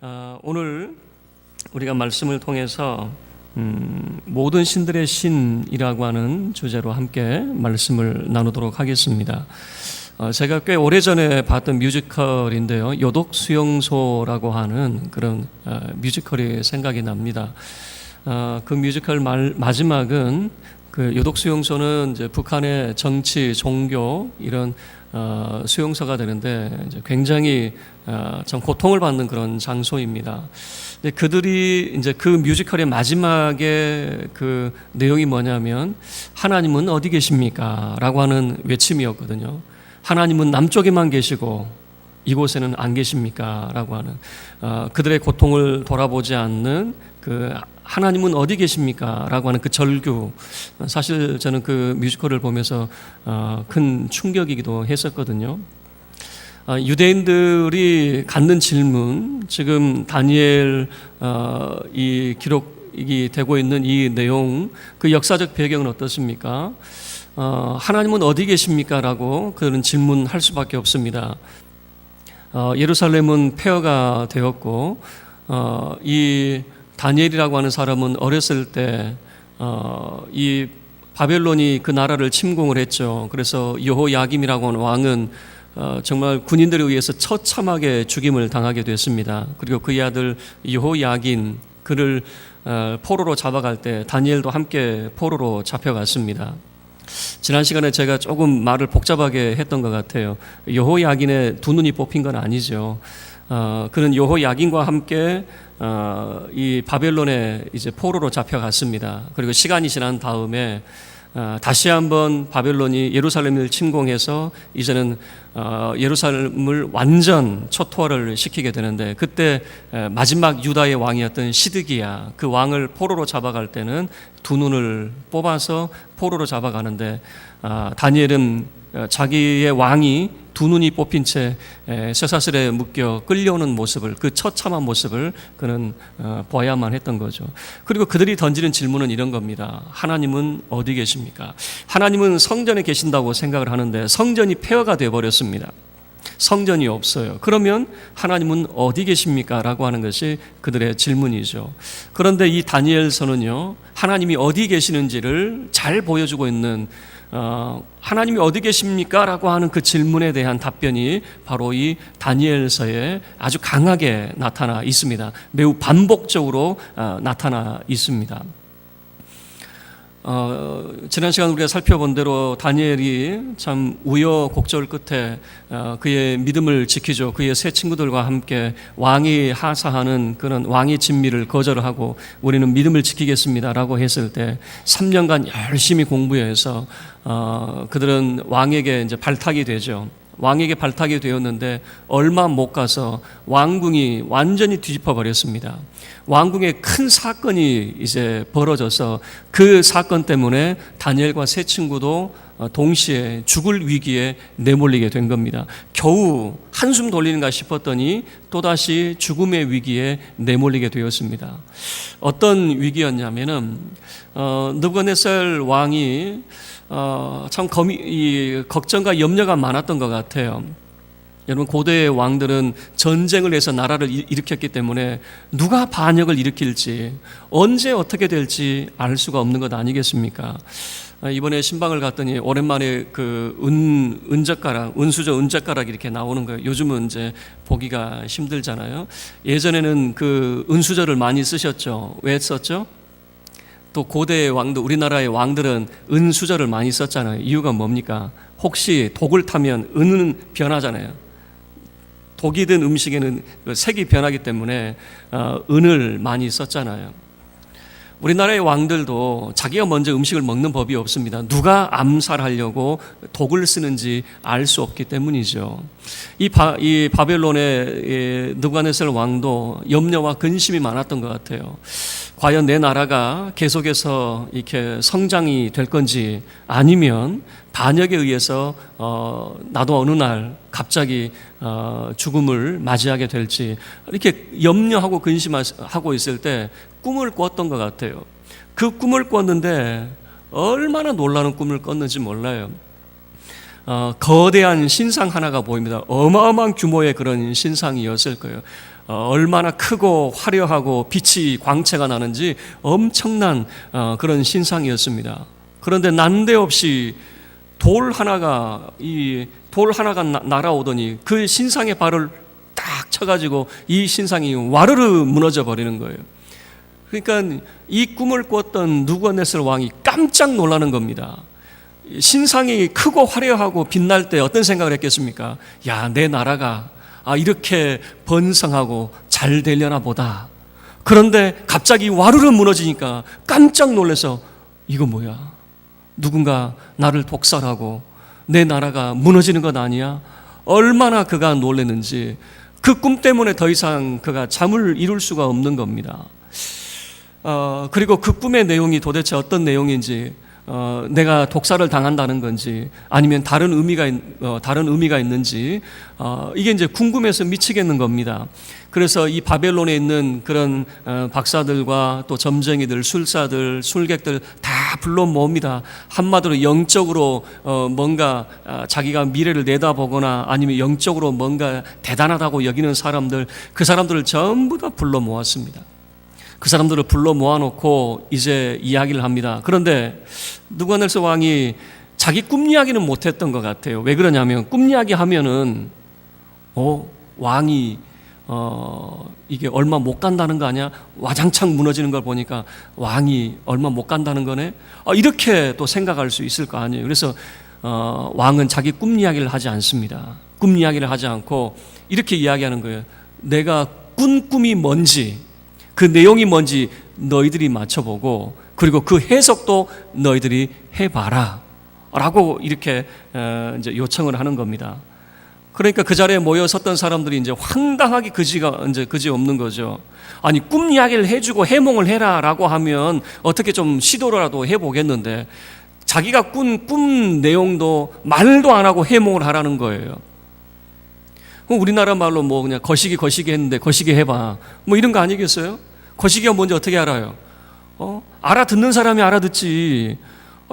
오늘 우리가 말씀을 통해서 모든 신들의 신이라고 하는 주제로 함께 말씀을 나누도록 하겠습니다. 제가 꽤 오래전에 봤던 뮤지컬인데요. 요독수용소라고 하는 그런 뮤지컬이 생각이 납니다. 그 뮤지컬 마지막은 그 요독수용소는 이제 북한의 정치, 종교 이런 수용소가 되는데 이제 굉장히 참 고통을 받는 그런 장소입니다. 근데 그들이 이제 그 뮤지컬의 마지막에 그 내용이 뭐냐면 하나님은 어디 계십니까? 라고 하는 외침이었거든요. 하나님은 남쪽에만 계시고 이곳에는 안 계십니까? 라고 하는 그들의 고통을 돌아보지 않는 그 하나님은 어디 계십니까? 라고 하는 그 절규, 사실 저는 그 뮤지컬을 보면서 큰 충격이기도 했었거든요. 유대인들이 갖는 질문, 지금 다니엘 이 기록이 되고 있는 이 내용, 그 역사적 배경은 어떻습니까? 하나님은 어디 계십니까? 라고 그런 질문할 수밖에 없습니다. 예루살렘은 폐허가 되었고 이 다니엘이라고 하는 사람은 어렸을 때 이 바벨론이 그 나라를 침공을 했죠. 그래서 여호야김이라고 하는 왕은 정말 군인들에 의해서 처참하게 죽임을 당하게 됐습니다. 그리고 그의 아들 여호야긴 그를 포로로 잡아갈 때 다니엘도 함께 포로로 잡혀갔습니다. 지난 시간에 제가 조금 말을 복잡하게 했던 것 같아요. 여호야긴의 두 눈이 뽑힌 건 아니죠. 그는 여호야긴과 함께 이 바벨론에 이제 포로로 잡혀갔습니다. 그리고 시간이 지난 다음에 다시 한번 바벨론이 예루살렘을 침공해서 이제는 예루살렘을 완전 초토화를 시키게 되는데, 그때 마지막 유다의 왕이었던 시드기야, 그 왕을 포로로 잡아갈 때는 두 눈을 뽑아서 포로로 잡아가는데 다니엘은 자기의 왕이 두 눈이 뽑힌 채 쇠사슬에 묶여 끌려오는 모습을, 그 처참한 모습을 그는 보아야만 했던 거죠. 그리고 그들이 던지는 질문은 이런 겁니다. 하나님은 어디 계십니까? 하나님은 성전에 계신다고 생각을 하는데 성전이 폐허가 되어버렸습니다. 성전이 없어요. 그러면 하나님은 어디 계십니까? 라고 하는 것이 그들의 질문이죠. 그런데 이 다니엘서는요, 하나님이 어디 계시는지를 잘 보여주고 있는, 하나님이 어디 계십니까? 라고 하는 그 질문에 대한 답변이 바로 이 다니엘서에 아주 강하게 나타나 있습니다. 매우 반복적으로 나타나 있습니다. 지난 시간 우리가 살펴본 대로 다니엘이 참 우여곡절 끝에 그의 믿음을 지키죠. 그의 세 친구들과 함께 왕이 하사하는 그런 왕의 진미를 거절하고 우리는 믿음을 지키겠습니다라고 했을 때 3년간 열심히 공부해서 그들은 왕에게 이제 발탁이 되죠. 왕에게 발탁이 되었는데 얼마 못 가서 왕궁이 완전히 뒤집어 버렸습니다. 왕궁에 큰 사건이 이제 벌어져서 그 사건 때문에 다니엘과 세 친구도 동시에 죽을 위기에 내몰리게 된 겁니다. 겨우 한숨 돌리는가 싶었더니 또다시 죽음의 위기에 내몰리게 되었습니다. 어떤 위기였냐면은 느부갓네살 왕이 참 걱정과 염려가 많았던 것 같아요. 여러분, 고대의 왕들은 전쟁을 해서 나라를 일으켰기 때문에 누가 반역을 일으킬지, 언제 어떻게 될지 알 수가 없는 것 아니겠습니까? 이번에 신방을 갔더니 오랜만에 그 은젓가락, 은수저 은젓가락 이렇게 나오는 거예요. 요즘은 이제 보기가 힘들잖아요. 예전에는 그 은수저를 많이 쓰셨죠. 왜 썼죠? 또 고대의 왕들, 우리나라의 왕들은 은수저를 많이 썼잖아요. 이유가 뭡니까? 혹시 독을 타면 은은 변하잖아요. 독이 든 음식에는 색이 변하기 때문에 은을 많이 썼잖아요. 우리나라의 왕들도 자기가 먼저 음식을 먹는 법이 없습니다. 누가 암살하려고 독을 쓰는지 알 수 없기 때문이죠. 이 바벨론의 느부갓네살 왕도 염려와 근심이 많았던 것 같아요. 과연 내 나라가 계속해서 이렇게 성장이 될 건지, 아니면 반역에 의해서 나도 어느 날 갑자기 죽음을 맞이하게 될지, 이렇게 염려하고 근심하고 있을 때 꿈을 꿨던 것 같아요. 그 꿈을 꿨는데 얼마나 놀라운 꿈을 꿨는지 몰라요. 거대한 신상 하나가 보입니다. 어마어마한 규모의 그런 신상이었을 거예요. 얼마나 크고 화려하고 빛이 광채가 나는지 엄청난 그런 신상이었습니다. 그런데 난데없이 돌 하나가 날아오더니 그 신상의 발을 딱 쳐가지고 이 신상이 와르르 무너져 버리는 거예요. 그러니까 이 꿈을 꿨던 느부갓네살 왕이 깜짝 놀라는 겁니다. 신상이 크고 화려하고 빛날 때 어떤 생각을 했겠습니까? 야, 내 나라가 이렇게 번성하고 잘 되려나 보다. 그런데 갑자기 와르르 무너지니까 깜짝 놀라서 이거 뭐야? 누군가 나를 독살하고 내 나라가 무너지는 것 아니야? 얼마나 그가 놀랐는지 그 꿈 때문에 더 이상 그가 잠을 이룰 수가 없는 겁니다. 그리고 그 꿈의 내용이 도대체 어떤 내용인지, 내가 독살을 당한다는 건지 아니면 다른 의미가 있는지 이게 이제 궁금해서 미치겠는 겁니다. 그래서 이 바벨론에 있는 그런 박사들과 또 점쟁이들, 술사들, 술객들 다 불러 모읍니다. 한마디로 영적으로 뭔가 자기가 미래를 내다보거나 아니면 영적으로 뭔가 대단하다고 여기는 사람들, 그 사람들을 전부 다 불러 모았습니다. 그 사람들을 불러 모아놓고 이제 이야기를 합니다. 그런데 느부갓네살 왕이 자기 꿈 이야기는 못했던 것 같아요. 왜 그러냐면 꿈 이야기 하면은 왕이 이게 얼마 못 간다는 거 아니야? 와장창 무너지는 걸 보니까 왕이 얼마 못 간다는 거네? 이렇게 또 생각할 수 있을 거 아니에요. 그래서 왕은 자기 꿈 이야기를 하지 않습니다. 꿈 이야기를 하지 않고 이렇게 이야기하는 거예요. 내가 꾼 꿈이 뭔지, 그 내용이 뭔지 너희들이 맞춰보고 그리고 그 해석도 너희들이 해봐라 라고 이렇게 이제 요청을 하는 겁니다. 그러니까 그 자리에 모여 섰던 사람들이 이제 황당하게 그지 없는 거죠. 아니, 꿈 이야기를 해주고 해몽을 해라 라고 하면 어떻게 좀 시도라도 해보겠는데 자기가 꾼 꿈 내용도 말도 안 하고 해몽을 하라는 거예요. 우리나라 말로 뭐 그냥 거시기 했는데 거시기 해봐 뭐 이런 거 아니겠어요? 거시기가 뭔지 어떻게 알아요? 알아듣는 사람이 알아듣지.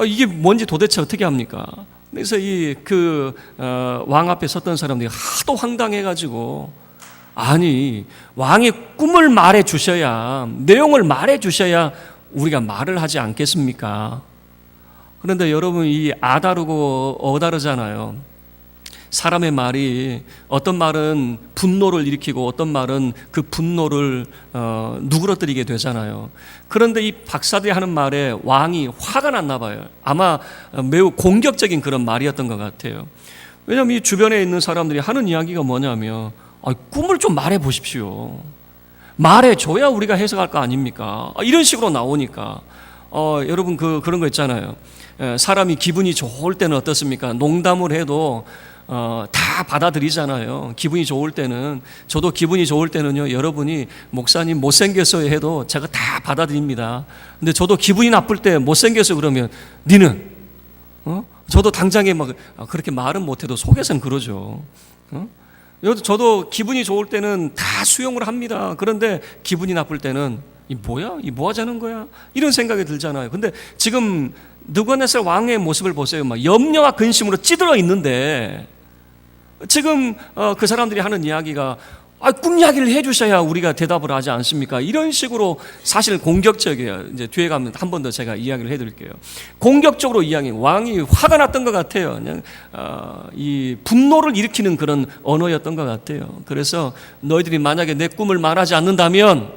이게 뭔지 도대체 어떻게 합니까? 그래서 왕 앞에 섰던 사람들이 하도 황당해가지고, 아니, 왕이 꿈을 말해 주셔야, 내용을 말해 주셔야 우리가 말을 하지 않겠습니까? 그런데 여러분, 이 아다르고 어다르잖아요. 사람의 말이, 어떤 말은 분노를 일으키고 어떤 말은 그 분노를 누그러뜨리게 되잖아요. 그런데 이 박사들이 하는 말에 왕이 화가 났나 봐요. 아마 매우 공격적인 그런 말이었던 것 같아요. 왜냐하면 이 주변에 있는 사람들이 하는 이야기가 뭐냐면 꿈을 좀 말해 보십시오. 말해줘야 우리가 해석할 거 아닙니까? 이런 식으로 나오니까 여러분 그런 거 있잖아요. 사람이 기분이 좋을 때는 어떻습니까? 농담을 해도 다 받아들이잖아요. 기분이 좋을 때는, 저도 기분이 좋을 때는요, 여러분이 목사님 못생겼어요 해도 제가 다 받아들입니다. 근데 저도 기분이 나쁠 때 못생겼어 그러면 니는 저도 당장에 막 그렇게 말은 못해도 속에서는 그러죠. 저도 기분이 좋을 때는 다 수용을 합니다. 그런데 기분이 나쁠 때는 이 뭐야? 이 뭐 하자는 거야? 이런 생각이 들잖아요. 근데 지금 느부갓네살 왕의 모습을 보세요. 막 염려와 근심으로 찌들어 있는데 지금 그 사람들이 하는 이야기가 꿈 이야기를 해주셔야 우리가 대답을 하지 않습니까? 이런 식으로 사실 공격적이에요. 이제 뒤에 가면 한 번 더 제가 이야기를 해드릴게요. 공격적으로 왕이 화가 났던 것 같아요. 그냥 이 분노를 일으키는 그런 언어였던 것 같아요. 그래서 너희들이 만약에 내 꿈을 말하지 않는다면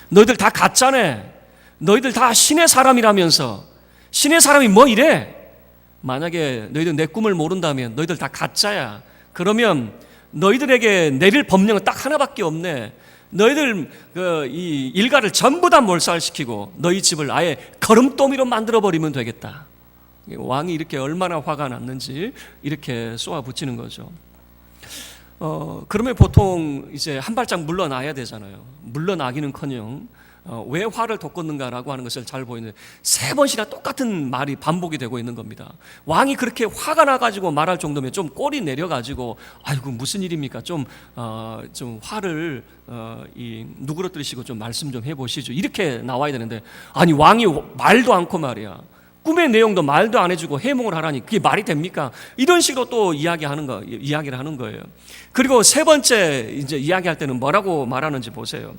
너희들 다 가짜네. 너희들 다 신의 사람이라면서 신의 사람이 뭐 이래? 만약에 너희들 내 꿈을 모른다면 너희들 다 가짜야. 그러면 너희들에게 내릴 법령은 딱 하나밖에 없네. 너희들 이 일가를 전부 다 몰살시키고 너희 집을 아예 거름더미로 만들어버리면 되겠다. 왕이 이렇게 얼마나 화가 났는지 이렇게 쏘아붙이는 거죠. 그러면 보통 이제 한 발짝 물러나야 되잖아요. 물러나기는커녕 왜 화를 돋궜는가라고 하는 것을 잘 보이는데 3번씩이나 똑같은 말이 반복이 되고 있는 겁니다. 왕이 그렇게 화가 나가지고 말할 정도면 좀 꼴이 내려가지고 아이고 무슨 일입니까? 좀 화를 누그러뜨리시고 좀 말씀 좀 해보시죠. 이렇게 나와야 되는데 아니 왕이 말도 않고 말이야. 꿈의 내용도 말도 안 해주고 해몽을 하라니 그게 말이 됩니까? 이런 식으로 또 이야기를 하는 거예요. 그리고 세 번째 이제 이야기할 때는 뭐라고 말하는지 보세요.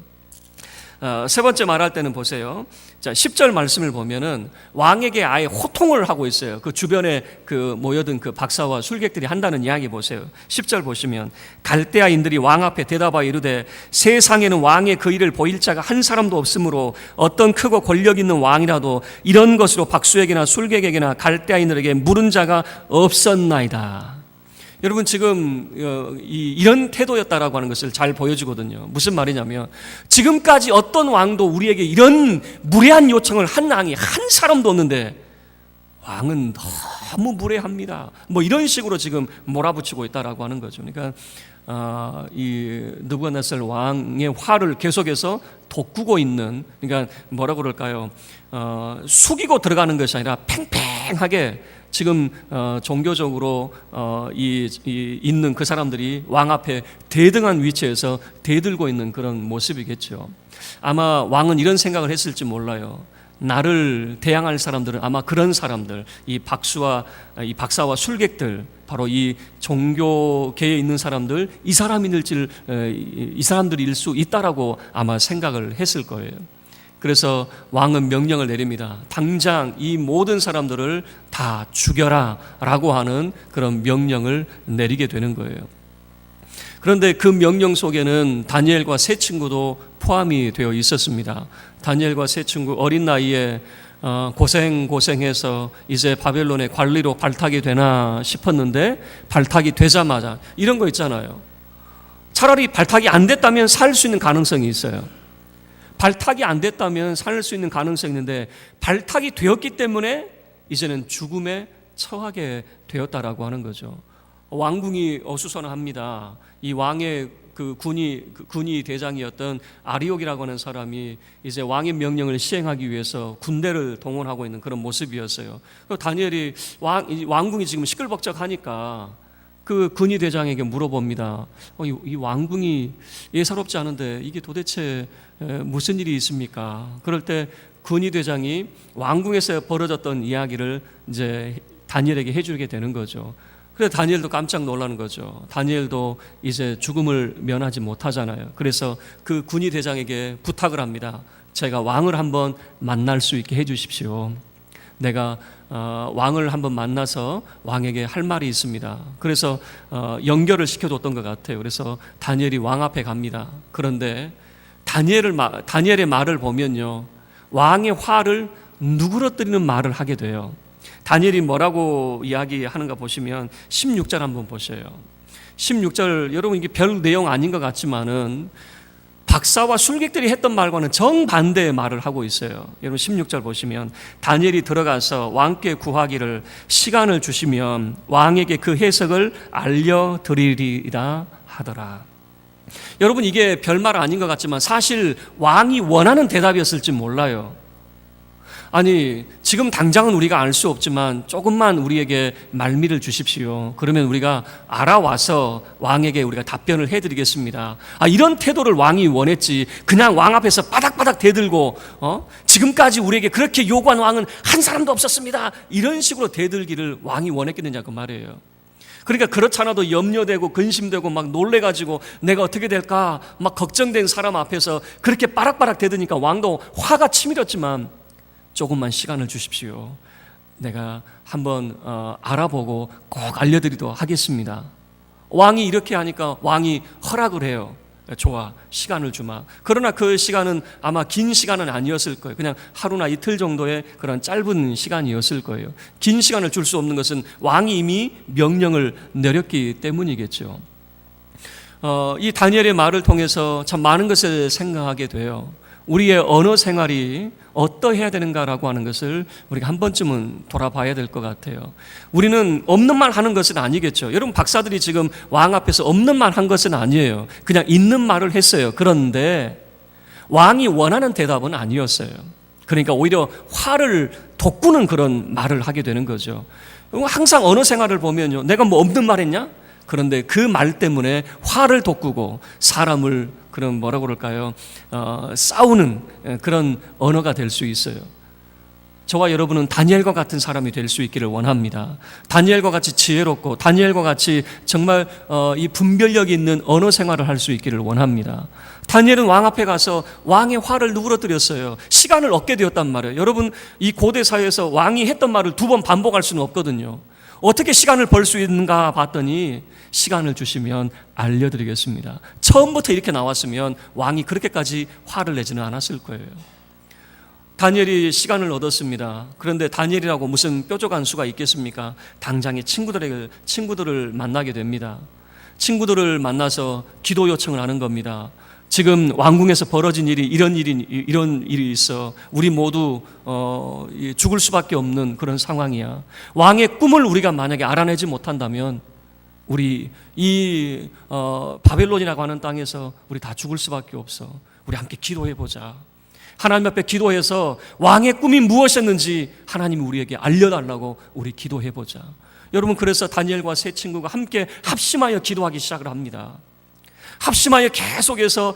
세 번째 말할 때는 보세요. 자, 10절 말씀을 보면은 왕에게 아예 호통을 하고 있어요. 그 주변에 그 모여든 그 박사와 술객들이 한다는 이야기 보세요. 10절 보시면 갈대아인들이 왕 앞에 대답하여 이르되 세상에는 왕의 그 일을 보일 자가 한 사람도 없으므로 어떤 크고 권력 있는 왕이라도 이런 것으로 박수에게나 술객에게나 갈대아인들에게 물은 자가 없었나이다. 여러분 지금 이런 태도였다라고 하는 것을 잘 보여주거든요. 무슨 말이냐면 지금까지 어떤 왕도 우리에게 이런 무례한 요청을 한 왕이 한 사람도 없는데 왕은 너무 무례합니다. 뭐 이런 식으로 지금 몰아붙이고 있다라고 하는 거죠. 그러니까 이 느부갓네살 왕의 화를 계속해서 돋구고 있는, 그러니까 뭐라고 그럴까요? 숙이고 들어가는 것이 아니라 팽팽하게 지금 종교적으로 있는 그 사람들이 왕 앞에 대등한 위치에서 대들고 있는 그런 모습이겠죠. 아마 왕은 이런 생각을 했을지 몰라요. 나를 대항할 사람들은 아마 그런 사람들, 이 박사와 술객들, 바로 이 종교계에 있는 사람들, 이 사람들일 수 있다라고 아마 생각을 했을 거예요. 그래서 왕은 명령을 내립니다. 당장 이 모든 사람들을 다 죽여라 라고 하는 그런 명령을 내리게 되는 거예요. 그런데 그 명령 속에는 다니엘과 세 친구도 포함이 되어 있었습니다. 다니엘과 세 친구 어린 나이에 고생해서 이제 바벨론의 관리로 발탁이 되나 싶었는데 발탁이 되자마자 이런 거 있잖아요. 차라리 발탁이 안 됐다면 살 수 있는 가능성이 있어요. 발탁이 안 됐다면 살 수 있는 가능성이 있는데 발탁이 되었기 때문에 이제는 죽음에 처하게 되었다라고 하는 거죠. 왕궁이 어수선합니다. 이 왕의 그 군이 대장이었던 아리옥이라고 하는 사람이 이제 왕의 명령을 시행하기 위해서 군대를 동원하고 있는 그런 모습이었어요. 다니엘이 왕궁이 지금 시끌벅적하니까 그 군이 대장에게 물어봅니다. 이 왕궁이 예사롭지 않은데 이게 도대체 무슨 일이 있습니까? 그럴 때 군이 대장이 왕궁에서 벌어졌던 이야기를 이제 다니엘에게 해주게 되는 거죠. 그래서 다니엘도 깜짝 놀라는 거죠. 다니엘도 이제 죽음을 면하지 못하잖아요. 그래서 그 군이 대장에게 부탁을 합니다. 제가 왕을 한번 만날 수 있게 해주십시오. 내가 왕을 한번 만나서 왕에게 할 말이 있습니다. 그래서 연결을 시켜줬던 것 같아요. 그래서 다니엘이 왕 앞에 갑니다. 그런데 다니엘의 말을 보면요, 왕의 화를 누그러뜨리는 말을 하게 돼요. 다니엘이 뭐라고 이야기하는가 보시면 16절 한번 보셔요. 16절, 여러분 이게 별 내용 아닌 것 같지만은 박사와 술객들이 했던 말과는 정반대의 말을 하고 있어요. 여러분 16절 보시면 다니엘이 들어가서 왕께 구하기를 시간을 주시면 왕에게 그 해석을 알려드리리라 하더라. 여러분 이게 별말 아닌 것 같지만 사실 왕이 원하는 대답이었을지 몰라요. 아니 지금 당장은 우리가 알 수 없지만 조금만 우리에게 말미를 주십시오. 그러면 우리가 알아와서 왕에게 우리가 답변을 해드리겠습니다. 이런 태도를 왕이 원했지, 그냥 왕 앞에서 바닥바닥 대들고 지금까지 우리에게 그렇게 요구한 왕은 한 사람도 없었습니다, 이런 식으로 대들기를 왕이 원했겠느냐 그 말이에요. 그러니까 그렇잖아도 염려되고 근심되고 막 놀래가지고 내가 어떻게 될까 막 걱정된 사람 앞에서 그렇게 바락바락 대드니까 왕도 화가 치밀었지만 조금만 시간을 주십시오. 내가 한번 알아보고 꼭 알려드리도록 하겠습니다. 왕이 이렇게 하니까 왕이 허락을 해요. 좋아, 시간을 주마. 그러나 그 시간은 아마 긴 시간은 아니었을 거예요. 그냥 하루나 이틀 정도의 그런 짧은 시간이었을 거예요. 긴 시간을 줄 수 없는 것은 왕이 이미 명령을 내렸기 때문이겠죠. 이 다니엘의 말을 통해서 참 많은 것을 생각하게 돼요. 우리의 언어 생활이 어떠해야 되는가라고 하는 것을 우리가 한 번쯤은 돌아봐야 될 것 같아요. 우리는 없는 말 하는 것은 아니겠죠. 여러분 박사들이 지금 왕 앞에서 없는 말 한 것은 아니에요. 그냥 있는 말을 했어요. 그런데 왕이 원하는 대답은 아니었어요. 그러니까 오히려 화를 돋구는 그런 말을 하게 되는 거죠. 항상 언어 생활을 보면요, 내가 뭐 없는 말 했냐? 그런데 그 말 때문에 화를 돋구고 사람을 그런 뭐라고 그럴까요? 싸우는 그런 언어가 될 수 있어요. 저와 여러분은 다니엘과 같은 사람이 될 수 있기를 원합니다. 다니엘과 같이 지혜롭고 다니엘과 같이 정말 이 분별력이 있는 언어 생활을 할 수 있기를 원합니다. 다니엘은 왕 앞에 가서 왕의 화를 누그러뜨렸어요. 시간을 얻게 되었단 말이에요. 여러분, 이 고대 사회에서 왕이 했던 말을 두 번 반복할 수는 없거든요. 어떻게 시간을 벌 수 있는가 봤더니 시간을 주시면 알려드리겠습니다. 처음부터 이렇게 나왔으면 왕이 그렇게까지 화를 내지는 않았을 거예요. 다니엘이 시간을 얻었습니다. 그런데 다니엘이라고 무슨 뾰족한 수가 있겠습니까? 당장에 친구들을 만나게 됩니다. 친구들을 만나서 기도 요청을 하는 겁니다. 지금 왕궁에서 벌어진 이런 일이 있어. 우리 모두 죽을 수밖에 없는 그런 상황이야. 왕의 꿈을 우리가 만약에 알아내지 못한다면 우리 이 바벨론이라고 하는 땅에서 우리 다 죽을 수밖에 없어. 우리 함께 기도해 보자. 하나님 앞에 기도해서 왕의 꿈이 무엇이었는지 하나님이 우리에게 알려달라고 우리 기도해 보자. 여러분, 그래서 다니엘과 세 친구가 함께 합심하여 기도하기 시작을 합니다. 합심하여 계속해서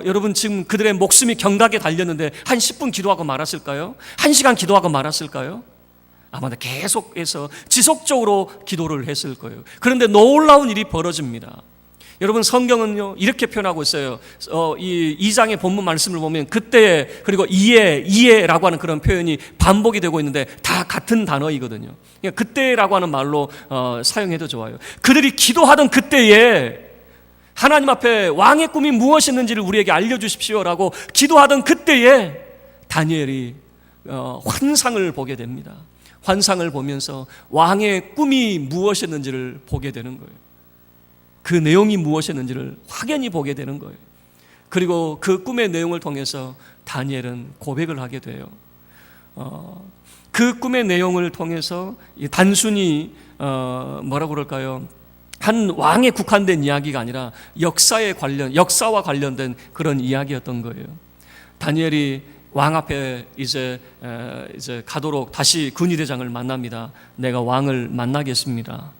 여러분, 지금 그들의 목숨이 경각에 달렸는데 한 10분 기도하고 말았을까요? 1시간 기도하고 말았을까요? 아마도 계속해서 지속적으로 기도를 했을 거예요. 그런데 놀라운 일이 벌어집니다. 여러분, 성경은요 이렇게 표현하고 있어요. 이 2장의 본문 말씀을 보면 그때, 그리고 이에라고 하는 그런 표현이 반복이 되고 있는데 다 같은 단어이거든요. 그러니까 그때라고 하는 말로 사용해도 좋아요. 그들이 기도하던 그때에 하나님 앞에 왕의 꿈이 무엇이었는지를 우리에게 알려주십시오라고 기도하던 그때에 다니엘이 환상을 보게 됩니다. 환상을 보면서 왕의 꿈이 무엇이었는지를 보게 되는 거예요. 그 내용이 무엇이었는지를 확연히 보게 되는 거예요. 그리고 그 꿈의 내용을 통해서 다니엘은 고백을 하게 돼요. 그 꿈의 내용을 통해서 단순히 뭐라고 그럴까요? 한 왕에 국한된 이야기가 아니라 역사와 관련된 그런 이야기였던 거예요. 다니엘이 왕 앞에 이제 가도록 다시 군의대장을 만납니다. 내가 왕을 만나겠습니다.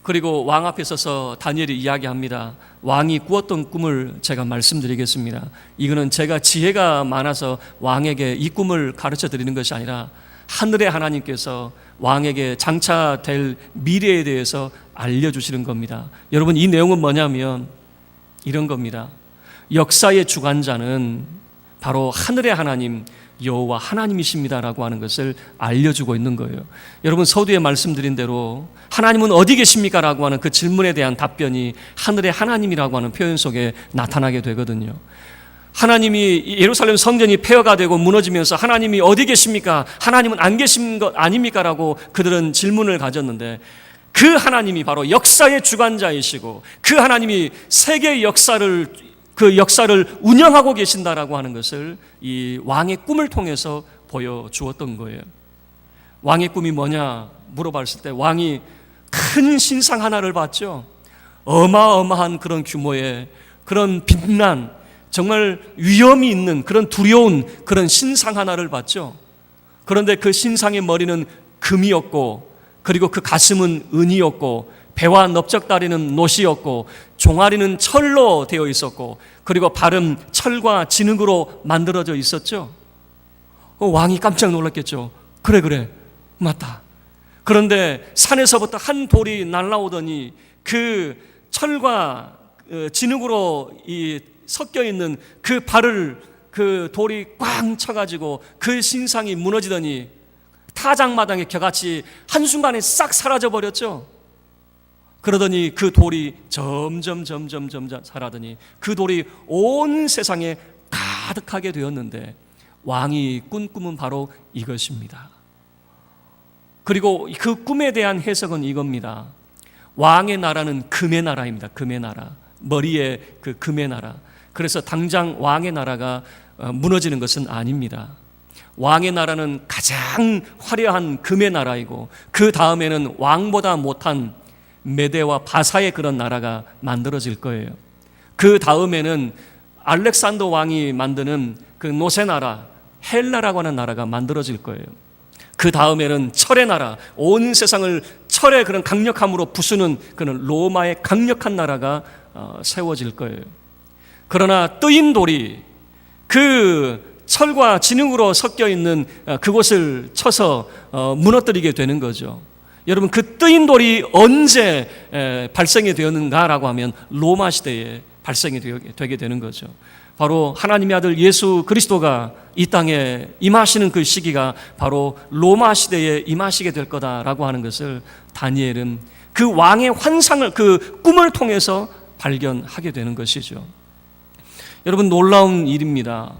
그리고 왕 앞에 서서 다니엘이 이야기합니다. 왕이 꾸었던 꿈을 제가 말씀드리겠습니다. 이거는 제가 지혜가 많아서 왕에게 이 꿈을 가르쳐 드리는 것이 아니라 하늘의 하나님께서 왕에게 장차될 미래에 대해서 알려주시는 겁니다. 여러분, 이 내용은 뭐냐면 이런 겁니다. 역사의 주관자는 바로 하늘의 하나님 여호와 하나님이십니다라고 하는 것을 알려주고 있는 거예요. 여러분, 서두에 말씀드린 대로 하나님은 어디 계십니까? 라고 하는 그 질문에 대한 답변이 하늘의 하나님이라고 하는 표현 속에 나타나게 되거든요. 하나님이 예루살렘 성전이 폐허가 되고 무너지면서 하나님이 어디 계십니까? 하나님은 안 계신 것 아닙니까? 라고 그들은 질문을 가졌는데 그 하나님이 바로 역사의 주관자이시고 그 하나님이 세계의 역사를 운영하고 계신다라고 하는 것을 이 왕의 꿈을 통해서 보여주었던 거예요. 왕의 꿈이 뭐냐 물어봤을 때 왕이 큰 신상 하나를 봤죠. 어마어마한 그런 규모의 그런 빛난, 정말 위험이 있는 그런 두려운 그런 신상 하나를 봤죠. 그런데 그 신상의 머리는 금이었고, 그리고 그 가슴은 은이었고, 배와 넓적다리는 노시였고, 종아리는 철로 되어 있었고, 그리고 발은 철과 진흙으로 만들어져 있었죠. 왕이 깜짝 놀랐겠죠. 그래 맞다. 그런데 산에서부터 한 돌이 날아오더니 그 철과 진흙으로 섞여 있는 그 발을 그 돌이 꽝 쳐가지고 그 신상이 무너지더니 타작마당에 겨같이 한순간에 싹 사라져 버렸죠. 그러더니 그 돌이 점점 사라더니 그 돌이 온 세상에 가득하게 되었는데 왕이 꾼 꿈은 바로 이것입니다. 그리고 그 꿈에 대한 해석은 이겁니다. 왕의 나라는 금의 나라입니다. 금의 나라, 머리에 그 금의 나라. 그래서 당장 왕의 나라가 무너지는 것은 아닙니다. 왕의 나라는 가장 화려한 금의 나라이고 그 다음에는 왕보다 못한 메대와 바사의 그런 나라가 만들어질 거예요. 그 다음에는 알렉산더 왕이 만드는 그 노세 나라, 헬라라고 하는 나라가 만들어질 거예요. 그 다음에는 철의 나라, 온 세상을 철의 그런 강력함으로 부수는 그런 로마의 강력한 나라가 세워질 거예요. 그러나 뜨인 돌이 그 철과 진흙으로 섞여 있는 그곳을 쳐서 무너뜨리게 되는 거죠. 여러분, 그 뜨인 돌이 언제 발생이 되었는가라고 하면 로마 시대에 발생이 되게 되는 거죠. 바로 하나님의 아들 예수 그리스도가 이 땅에 임하시는 그 시기가 바로 로마 시대에 임하시게 될 거다라고 하는 것을 다니엘은 그 왕의 환상을, 그 꿈을 통해서 발견하게 되는 것이죠. 여러분, 놀라운 일입니다.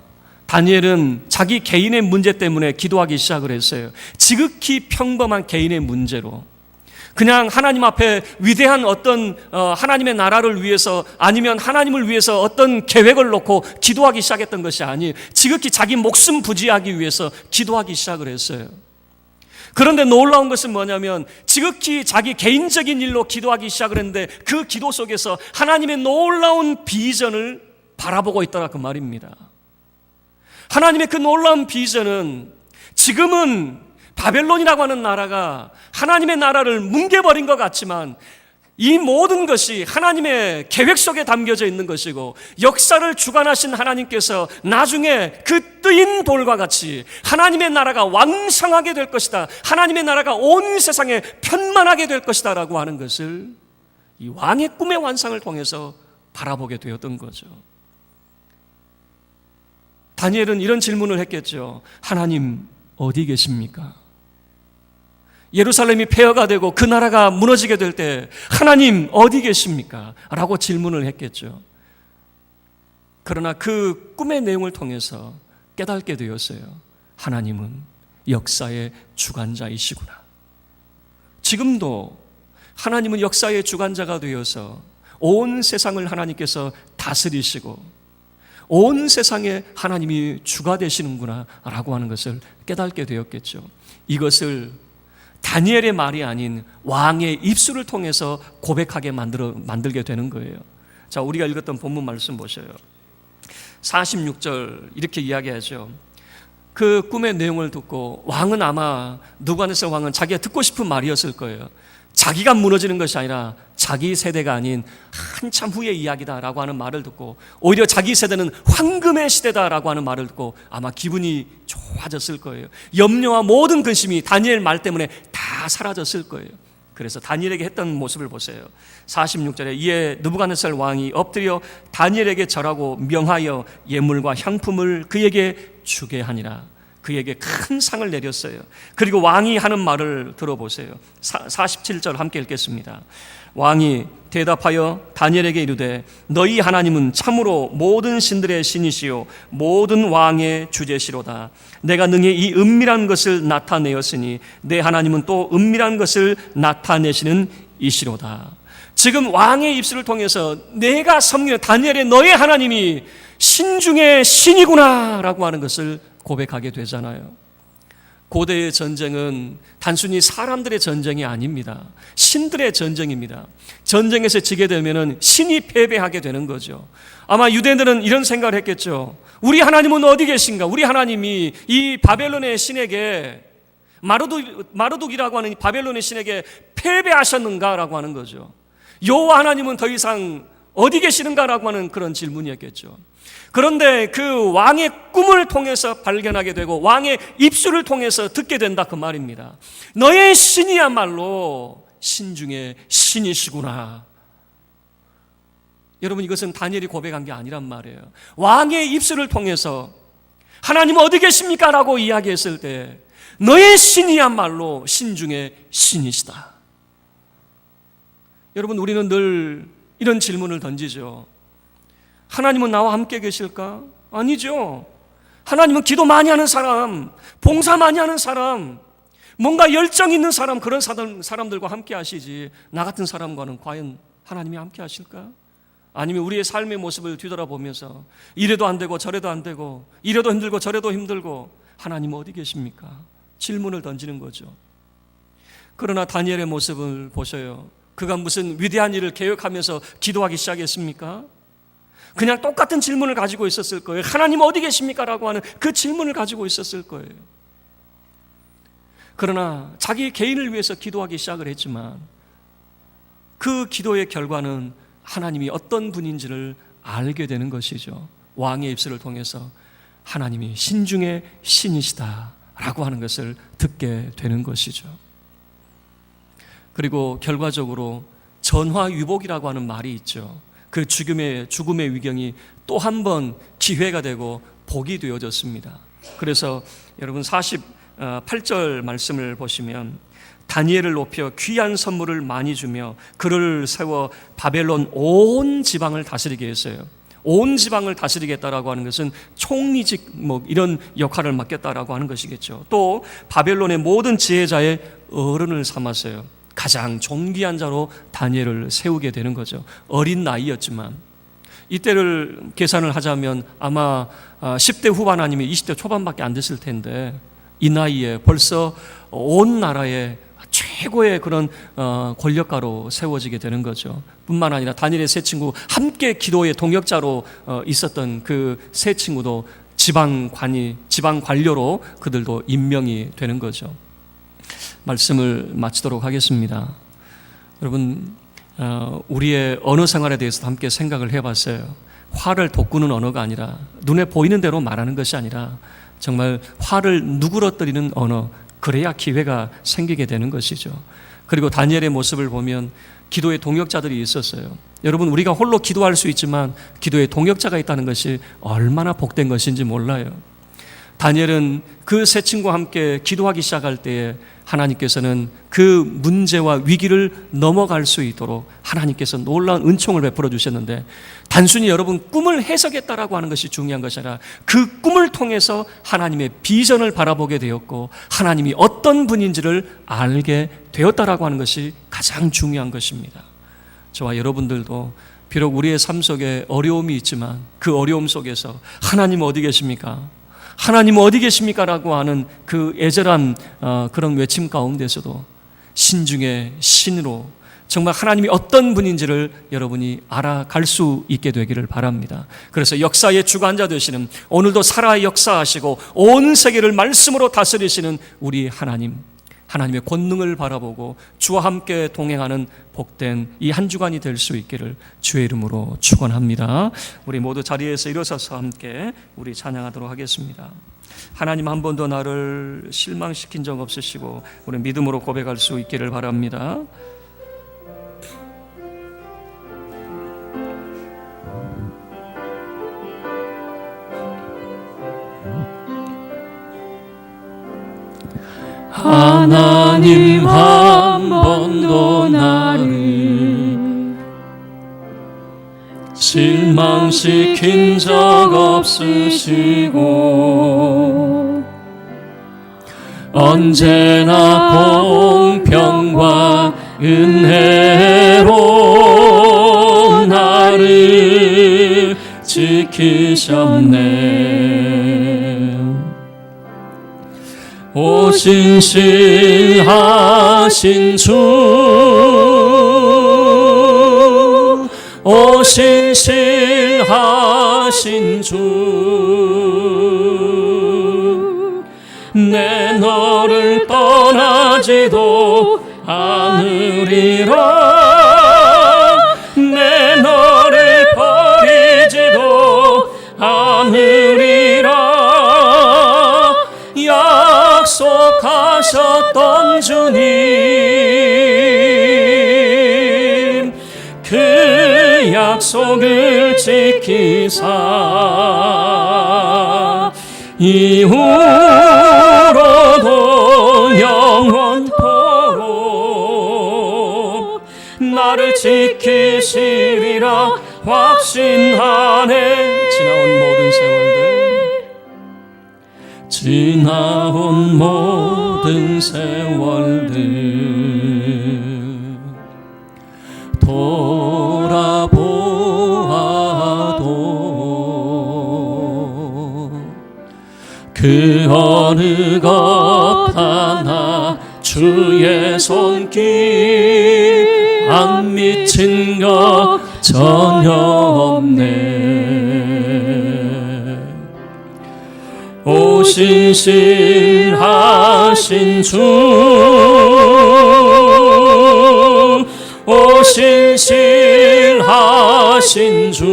다니엘은 자기 개인의 문제 때문에 기도하기 시작을 했어요. 지극히 평범한 개인의 문제로. 그냥 하나님 앞에 위대한 어떤 하나님의 나라를 위해서, 아니면 하나님을 위해서 어떤 계획을 놓고 기도하기 시작했던 것이 아니에요. 지극히 자기 목숨 부지하기 위해서 기도하기 시작을 했어요. 그런데 놀라운 것은 뭐냐면 지극히 자기 개인적인 일로 기도하기 시작을 했는데 그 기도 속에서 하나님의 놀라운 비전을 바라보고 있더라, 그 말입니다. 하나님의 그 놀라운 비전은 지금은 바벨론이라고 하는 나라가 하나님의 나라를 뭉개버린 것 같지만 이 모든 것이 하나님의 계획 속에 담겨져 있는 것이고, 역사를 주관하신 하나님께서 나중에 그 뜨인 돌과 같이 하나님의 나라가 왕성하게 될 것이다, 하나님의 나라가 온 세상에 편만하게 될 것이다 라고 하는 것을 이 왕의 꿈의 환상을 통해서 바라보게 되었던 거죠. 다니엘은 이런 질문을 했겠죠. 하나님 어디 계십니까? 예루살렘이 폐허가 되고 그 나라가 무너지게 될 때 하나님 어디 계십니까? 라고 질문을 했겠죠. 그러나 그 꿈의 내용을 통해서 깨닫게 되었어요. 하나님은 역사의 주관자이시구나. 지금도 하나님은 역사의 주관자가 되어서 온 세상을 하나님께서 다스리시고 온 세상에 하나님이 주가 되시는구나 라고 하는 것을 깨닫게 되었겠죠. 이것을 다니엘의 말이 아닌 왕의 입술을 통해서 고백하게 만들게 되는 거예요. 자, 우리가 읽었던 본문 말씀 보셔요. 46절 이렇게 이야기하죠. 그 꿈의 내용을 듣고 왕은 아마, 누부갓네살 왕은 자기가 듣고 싶은 말이었을 거예요. 자기가 무너지는 것이 아니라 자기 세대가 아닌 한참 후의 이야기다라고 하는 말을 듣고, 오히려 자기 세대는 황금의 시대다라고 하는 말을 듣고 아마 기분이 좋아졌을 거예요. 염려와 모든 근심이 다니엘 말 때문에 다 사라졌을 거예요. 그래서 다니엘에게 했던 모습을 보세요. 46절에 이에 느부갓네살 왕이 엎드려 다니엘에게 절하고 명하여 예물과 향품을 그에게 주게 하니라. 그에게 큰 상을 내렸어요. 그리고 왕이 하는 말을 들어보세요. 47절 함께 읽겠습니다. 왕이 대답하여 다니엘에게 이르되 너희 하나님은 참으로 모든 신들의 신이시요 모든 왕의 주제시로다. 내가 능히 이 은밀한 것을 나타내었으니 내 하나님은 또 은밀한 것을 나타내시는 이시로다. 지금 왕의 입술을 통해서 내가 섬기는 다니엘의 너의 하나님이 신 중에 신이구나 라고 하는 것을 고백하게 되잖아요. 고대의 전쟁은 단순히 사람들의 전쟁이 아닙니다. 신들의 전쟁입니다. 전쟁에서 지게 되면 신이 패배하게 되는 거죠. 아마 유대인들은 이런 생각을 했겠죠. 우리 하나님은 어디 계신가? 우리 하나님이 이 바벨론의 신에게, 마르둑이라고 하는 바벨론의 신에게 패배하셨는가라고 하는 거죠. 여호와 하나님은 더 이상 어디 계시는가라고 하는 그런 질문이었겠죠. 그런데 그 왕의 꿈을 통해서 발견하게 되고 왕의 입술을 통해서 듣게 된다, 그 말입니다. 너의 신이야말로 신 중에 신이시구나. 여러분, 이것은 다니엘이 고백한 게 아니란 말이에요. 왕의 입술을 통해서 하나님 어디 계십니까? 라고 이야기했을 때 너의 신이야말로 신 중에 신이시다. 여러분, 우리는 늘 이런 질문을 던지죠. 하나님은 나와 함께 계실까? 아니죠. 하나님은 기도 많이 하는 사람, 봉사 많이 하는 사람, 뭔가 열정 있는 사람, 그런 사람들과 함께 하시지 나 같은 사람과는 과연 하나님이 함께 하실까? 아니면 우리의 삶의 모습을 뒤돌아보면서 이래도 안 되고 저래도 안 되고 이래도 힘들고 저래도 힘들고 하나님 어디 계십니까? 질문을 던지는 거죠. 그러나 다니엘의 모습을 보셔요. 그가 무슨 위대한 일을 계획하면서 기도하기 시작했습니까? 그냥 똑같은 질문을 가지고 있었을 거예요. 하나님 어디 계십니까? 라고 하는 그 질문을 가지고 있었을 거예요. 그러나 자기 개인을 위해서 기도하기 시작을 했지만 그 기도의 결과는 하나님이 어떤 분인지를 알게 되는 것이죠. 왕의 입술을 통해서 하나님이 신중의 신이시다라고 하는 것을 듣게 되는 것이죠. 그리고 결과적으로 전화위복이라고 하는 말이 있죠. 그 죽음의 위경이 또 한 번 기회가 되고 복이 되어졌습니다. 그래서 여러분 48절 말씀을 보시면 다니엘을 높여 귀한 선물을 많이 주며 그를 세워 바벨론 온 지방을 다스리게 했어요. 온 지방을 다스리겠다라고 하는 것은 총리직 이런 역할을 맡겠다라고 하는 것이겠죠. 또 바벨론의 모든 지혜자의 어른을 삼았어요. 가장 존귀한 자로 다니엘을 세우게 되는 거죠. 어린 나이였지만 이때를 계산을 하자면 아마 10대 후반 아니면 20대 초반밖에 안 됐을 텐데 이 나이에 벌써 온 나라의 최고의 그런 권력가로 세워지게 되는 거죠. 뿐만 아니라 다니엘의 세 친구, 함께 기도의 동역자로 있었던 그 세 친구도 지방 관료로 그들도 임명이 되는 거죠. 말씀을 마치도록 하겠습니다. 여러분, 우리의 언어 생활에 대해서 함께 생각을 해봤어요. 화를 돋구는 언어가 아니라, 눈에 보이는 대로 말하는 것이 아니라 정말 화를 누그러뜨리는 언어, 그래야 기회가 생기게 되는 것이죠. 그리고 다니엘의 모습을 보면 기도의 동역자들이 있었어요. 여러분, 우리가 홀로 기도할 수 있지만 기도의 동역자가 있다는 것이 얼마나 복된 것인지 몰라요. 다니엘은 그 세 친구와 함께 기도하기 시작할 때에 하나님께서는 그 문제와 위기를 넘어갈 수 있도록 하나님께서 놀라운 은총을 베풀어 주셨는데, 단순히 여러분 꿈을 해석했다라고 하는 것이 중요한 것이 아니라 그 꿈을 통해서 하나님의 비전을 바라보게 되었고 하나님이 어떤 분인지를 알게 되었다라고 하는 것이 가장 중요한 것입니다. 저와 여러분들도 비록 우리의 삶 속에 어려움이 있지만 그 어려움 속에서 하나님 어디 계십니까? 하나님 어디 계십니까? 라고 하는 그 애절한 그런 외침 가운데서도 신중의 신으로 정말 하나님이 어떤 분인지를 여러분이 알아갈 수 있게 되기를 바랍니다. 그래서 역사의 주관자 되시는, 오늘도 살아 역사하시고 온 세계를 말씀으로 다스리시는 우리 하나님의 권능을 바라보고 주와 함께 동행하는 복된 이 한 주간이 될 수 있기를 주의 이름으로 축원합니다. 우리 모두 자리에서 일어서서 함께 우리 찬양하도록 하겠습니다. 하나님, 한 번도 나를 실망시킨 적 없으시고 우리 믿음으로 고백할 수 있기를 바랍니다. 하나님 한 번도 나를 실망시킨 적 없으시고 언제나 공평과 은혜로 나를 지키셨네. 오신실하신 주, 오신실하신 주, 내 너를 떠나지도 않으리라, 내 너를 버리지도 않으리라. 약속하셨던 주님, 그 약속을 지키사 이후로도 영원토록 나를 지키시리라 확신하네. 지나온 모든 세월들 돌아보아도 그 어느 것 하나 주의 손길 안 미친 것 전혀 없네. 오신실하신 주, 오신실하신 주,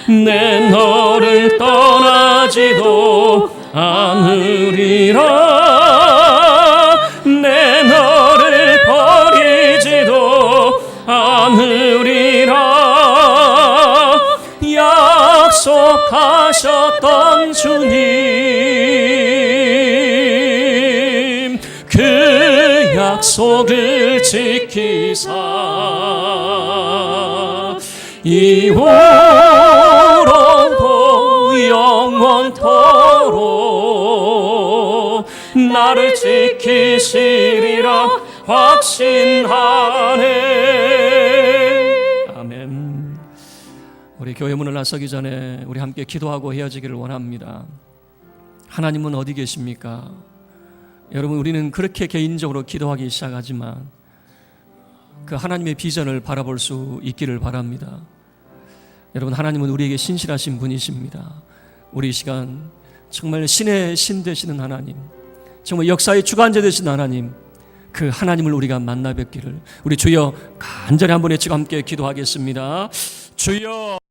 내 삼으리라 약속하셨던 주님 그 약속을 지키사 이후로도 영원토록 나를 지키시리라 확신하네. 아멘. 우리 교회 문을 나서기 전에 우리 함께 기도하고 헤어지기를 원합니다. 하나님은 어디 계십니까? 여러분, 우리는 그렇게 개인적으로 기도하기 시작하지만 그 하나님의 비전을 바라볼 수 있기를 바랍니다. 여러분, 하나님은 우리에게 신실하신 분이십니다. 우리 이 시간 정말 신의 신 되시는 하나님, 정말 역사의 주관자 되신 하나님, 그 하나님을 우리가 만나 뵙기를 우리 주여 간절히 한번 외치고 함께 기도하겠습니다. 주여.